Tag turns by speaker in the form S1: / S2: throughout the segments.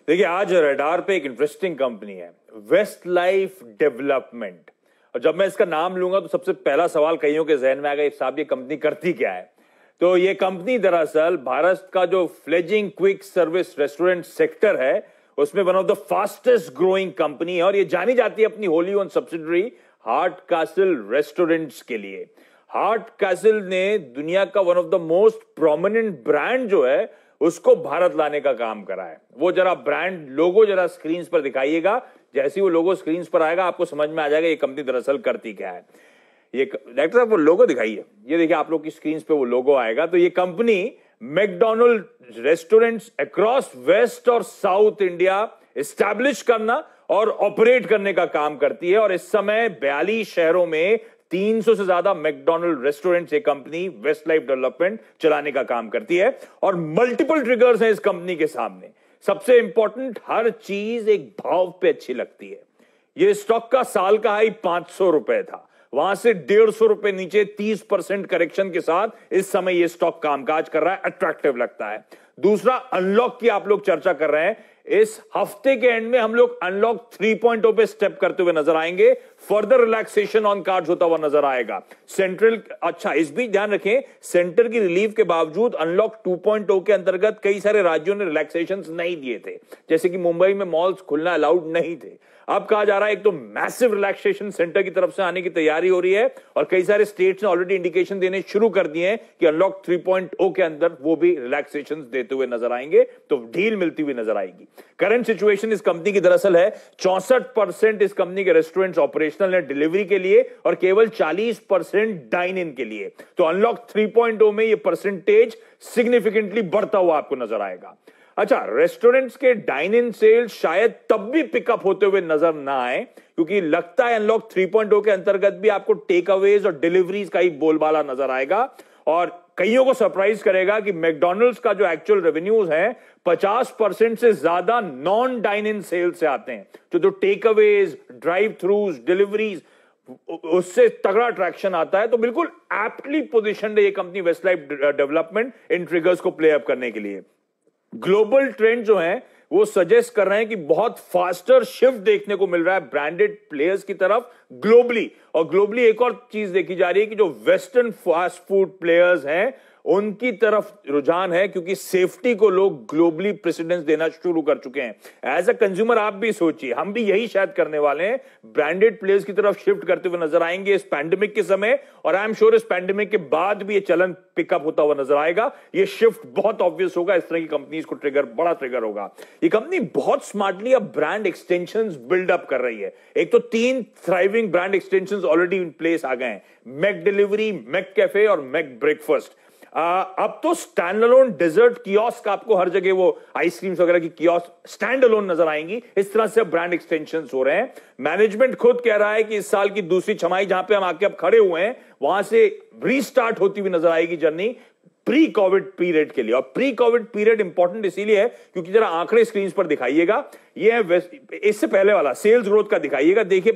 S1: देखिए, आज रडार पे एक इंटरेस्टिंग कंपनी है, वेस्ट लाइफ डेवलपमेंट। और जब मैं इसका नाम लूंगा तो सबसे पहला सवाल कईयों के जहन में आएगा, साहब ये कंपनी करती क्या है। तो ये कंपनी दरअसल भारत का जो fledging quick service restaurant sector है उसमें one of the fastest growing company है, और ये जानी जाती है अपनी Holi own subsidiary heart castle restaurants के लिए। हार्ट कैसल ने दुनिया का one of the most prominent brand जो है उसको भारत लाने का काम करा है। वो जरा ब्रांड लोगो जरा स्क्रीन पर दिखाइएगा, जैसे ही वो लोगो स्क्रीन पर आएगा आपको समझ में आ जाएगा ये कंपनी दरअसल करती क्या है। ये डायरेक्टर साहब वो लोगो दिखाइए, ये देखिए आप लोग की स्क्रीन पे वो लोगो आएगा। तो ये company McDonald restaurants across west और साउथ इंडिया एस्टैब्लिश करना और ऑपरेट करने का काम करती है, और इस समय 42 शहरों में 300 से ज्यादा मैकडॉनल्ड रेस्टोरेंट्स ये कंपनी वेस्ट लाइफ डेवलपमेंट चलाने का काम करती है। और मल्टीपल ट्रिगर्स हैं इस कंपनी के सामने। सबसे इंपॉर्टेंट, हर चीज एक भाव पे अच्छी लगती है। ये स्टॉक का साल का हाई 500 रुपए था, वहां से 150 रुपए नीचे 30% करेक्शन के साथ इस समय ये स्टॉक कामकाज कर रहा है, अट्रैक्टिव लगता है। दूसरा, अनलॉक की आप लोग चर्चा कर रहे हैं। इस हफ्ते के एंड में हम लोग अनलॉक 3.0 पे स्टेप करते हुए नजर आएंगे, फर्दर रिलैक्सेशन ऑन कार्ड्स होता हुआ नजर आएगा। सेंट्रल, अच्छा इस बीच ध्यान रखें, सेंटर की रिलीफ के बावजूद अनलॉक 2.0 के अंतर्गत कई सारे राज्यों ने रिलैक्सेशन नहीं दिए थे, जैसे कि मुंबई में मॉल्स खुलना अलाउड नहीं थे। अब कहा जा रहा है एक तो मैसिव रिलैक्सेशन सेंटर की तरफ से आने की तैयारी हो रही है, और कई सारे स्टेट्स ने ऑलरेडी इंडिकेशन देने शुरू कर दिए हैं कि अनलॉक 3.0 के अंदर वो भी रिलैक्सेशन देते हुए नजर आएंगे, तो ढील मिलती हुई नजर आएगी। करंट सिचुएशन इस कंपनी की दरअसल है 64% इस कंपनी के रेस्टोरेंट्स ऑपरेशनल है डिलीवरी के लिए, और केवल 40% डाइन इन के लिए। तो अनलॉक 3.0 में ये परसेंटेज सिग्निफिकेंटली बढ़ता हुआ आपको नजर आएगा। अच्छा, रेस्टोरेंट्स के डाइन इन सेल्स शायद तब भी पिकअप होते हुए नजर ना आए, क्योंकि लगता है अनलॉक 3.0 के अंतर्गत भी आपको टेक अवेज और डिलीवरीज का ही बोलबाला नजर आएगा। और कईयों को सरप्राइज करेगा कि मैकडॉनल्ड्स का जो एक्चुअल रेवेन्यूज है 50% से ज्यादा नॉन डाइन इन सेल्स से आते हैं। जो take aways, drive throughs, deliveries, उससे तगड़ा ट्रैक्शन आता है। तो बिल्कुल एप्टली पोजिशन्ड है ये company Westlife Development in triggers को प्ले अप करने के लिए। ग्लोबल ट्रेंड जो है वो सजेस्ट कर रहे हैं कि बहुत फास्टर शिफ्ट देखने को मिल रहा है ब्रांडेड प्लेयर्स की तरफ ग्लोबली। और ग्लोबली एक और चीज देखी जा रही है कि जो वेस्टर्न फास्ट फूड प्लेयर्स हैं उनकी तरफ रुझान है, क्योंकि सेफ्टी को लोग ग्लोबली प्रेसिडेंस देना शुरू कर चुके हैं। एज अ कंज्यूमर आप भी सोचिए, हम भी यही शायद करने वाले हैं, ब्रांडेड प्लेयर्स की तरफ शिफ्ट करते हुए नजर आएंगे इस पैंडेमिक के समय, और आई एम श्योर इस पैंडेमिक के बाद भी ये चलन पिकअप होता हुआ नजर आएगा। ये शिफ्ट बहुत ऑब्वियस होगा, इस तरह की कंपनीज को बड़ा ट्रिगर होगा। ये कंपनी बहुत स्मार्टली अब ब्रांड एक्सटेंशंस बिल्डअप कर रही है। एक तो 3 thriving brand extensions already in place आ गए हैं, मैक डिलीवरी, मैक कैफे और मैक ब्रेकफास्ट। अब तो स्टैंड अलोन डेजर्ट कियोस्क आपको हर जगह वो आइसक्रीम्स वगैरह की कियोस्क स्टैंड अलोन नजर आएंगी। इस तरह से ब्रांड एक्सटेंशंस हो रहे हैं। मैनेजमेंट खुद कह रहा है कि इस साल की दूसरी छमाही जहां पे हम आके अब खड़े हुए हैं वहां से रीस्टार्ट होती हुई नजर आएगी जर्नी प्री कोविड पीरियड के लिए। और प्री कोविड पीरियड इंपॉर्टेंट इसीलिए है क्योंकि जरा आंकड़े स्क्रीन पर दिखाइएगा, ये है इससे पहले वाला सेल्स ग्रोथ का दिखाइएगा। देखिए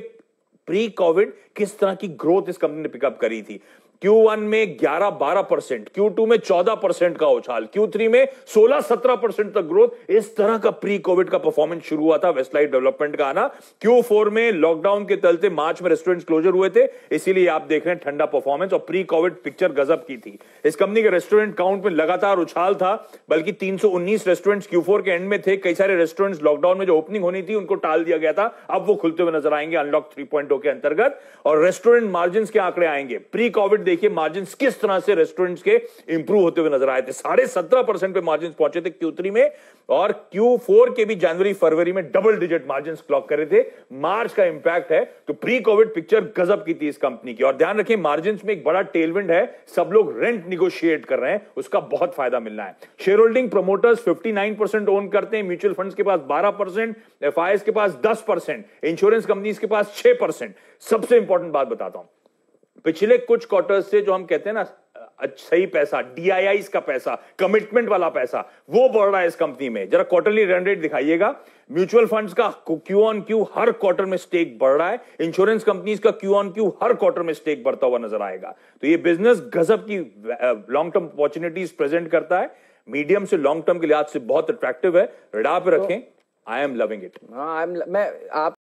S1: प्री कोविड किस तरह की ग्रोथ इस कंपनी ने पिकअप करी थी। Q1 में 11-12%, Q2 में 14% का उछाल, Q3 में 16-17% तक ग्रोथ। इस तरह का प्री कोविड का परफॉर्मेंस शुरू हुआ था वेस्ट लाइफ डेवलपमेंट का आना। Q4 में लॉकडाउन के चलते मार्च में रेस्टोरेंट्स क्लोजर हुए थे, इसीलिए आप देख रहे हैं ठंडा परफॉर्मेंस, और प्री कोविड पिक्चर गजब की थी। इस कंपनी के रेस्टोरेंट काउंट में लगातार उछाल था, बल्कि 319 रेस्टोरेंट्स Q4 के एंड में थे। कई सारे रेस्टोरेंट्स लॉकडाउन में जो ओपनिंग होनी थी उनको टाल दिया गया था, अब वो खुलते हुए नजर आएंगे अनलॉक 3.0 के अंतर्गत। और रेस्टोरेंट मार्जिन के आंकड़े आएंगे। प्री कोविड देखिए मार्जिन्स किस तरह से रेस्टोरेंट्स के इंप्रूव होते हुए नजर आए थे। 17.5% पे मार्जिन्स पहुंचे थे Q3 में, और Q4 के भी जनवरी फरवरी में डबल डिजिट मार्जिन्स क्लॉक करे थे। मार्च का इंपैक्ट है, तो प्री कोविड पिक्चर गजब की थी इस कंपनी की। और ध्यान रखें मार्जिन्स में एक बड़ा टेलविंड है, सब लोग रेंट निगोशिएट कर रहे हैं, उसका बहुत फायदा मिलना है। शेयर होल्डिंग प्रमोटर्स 59% ओन करते हैं, म्यूचुअल फंड्स के पास 12%, एफआईएस के पास 10%, इंश्योरेंस कंपनीज के पास 6%। सबसे इंपॉर्टेंट बात बताता हूं, पिछले कुछ क्वार्टर्स से जो हम कहते हैं ना सही पैसा, डीआईआई का पैसा, कमिटमेंट वाला पैसा, वो बढ़ रहा है इस कंपनी में। जरा क्वार्टरली रन रेट दिखाइएगा। म्यूचुअल फंड्स का क्यू ऑन क्यू हर क्वार्टर में स्टेक बढ़ रहा है, इंश्योरेंस कंपनीज का क्यू ऑन क्यू हर क्वार्टर में स्टेक बढ़ता हुआ नजर आएगा। तो ये बिजनेस गजब की लॉन्ग टर्म अपॉर्चुनिटीज प्रेजेंट करता है, मीडियम से लॉन्ग टर्म के लिहाज से बहुत अट्रैक्टिव है। रडार पे रखें। I am loving it.
S2: हाँ मैं आप